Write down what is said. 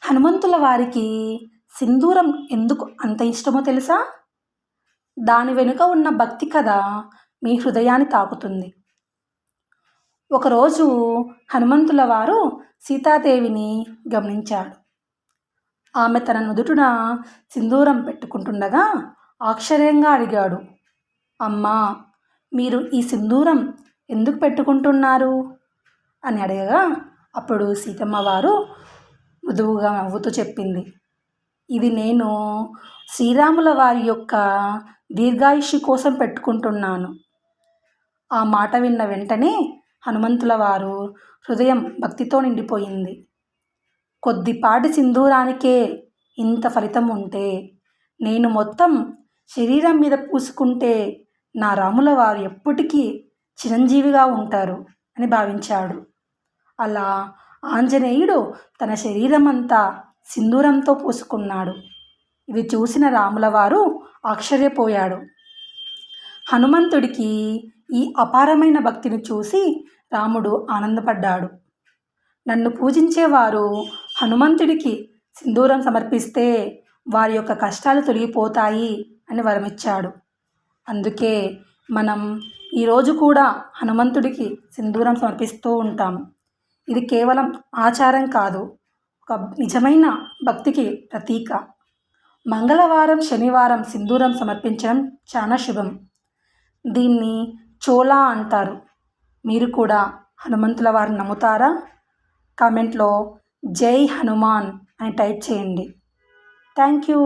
హనుమంతుల వారికి సింధూరం ఎందుకు అంత ఇష్టమో తెలుసా? దాని వెనుక ఉన్న భక్తి కథ మీ హృదయాన్ని తాకుతుంది. ఒకరోజు హనుమంతుల వారు సీతాదేవిని గమనించాడు. ఆమె తన నుదుటిన సింధూరం పెట్టుకుంటుండగా ఆశ్చర్యంగా అడిగాడు, అమ్మా, మీరు ఈ సింధూరం ఎందుకు పెట్టుకుంటున్నారు అని అడగగా అప్పుడు సీతమ్మ వారు మృదువుగా నవ్వుతూ చెప్పింది, ఇది నేను శ్రీరాముల వారి యొక్క దీర్ఘాయుష్షు కోసం పెట్టుకుంటున్నాను. ఆ మాట విన్న వెంటనే హనుమంతుల వారు హృదయం భక్తితో నిండిపోయింది. కొద్దిపాటి సింధూరానికే ఇంత ఫలితం ఉంటే నేను మొత్తం శరీరం మీద పూసుకుంటే నా రాముల వారు ఎప్పటికీ చిరంజీవిగా ఉంటారు అని భావించాడు. అలా ఆంజనేయుడు తన శరీరమంతా సింధూరంతో పూసుకున్నాడు. ఇది చూసిన రాముల వారు ఆశ్చర్యపోయాడు. హనుమంతుడికి ఈ అపారమైన భక్తిని చూసి రాముడు ఆనందపడ్డాడు. నన్ను పూజించేవారు హనుమంతుడికి సింధూరం సమర్పిస్తే వారి యొక్క కష్టాలు తొలగిపోతాయి అని వరమిచ్చాడు. అందుకే మనం ఈరోజు కూడా హనుమంతుడికి సింధూరం సమర్పిస్తూ ఉంటాం. ఇది కేవలం ఆచారం కాదు, ఒక నిజమైన భక్తికి ప్రతీక. మంగళవారం, శనివారం సింధూరం సమర్పించడం చాలా శుభం. దీన్ని చోలా అంటారు. మీరు కూడా హనుమంతుల వారిని నమ్ముతారా? కామెంట్లో జై హనుమాన్ అని టైప్ చేయండి. Thank you.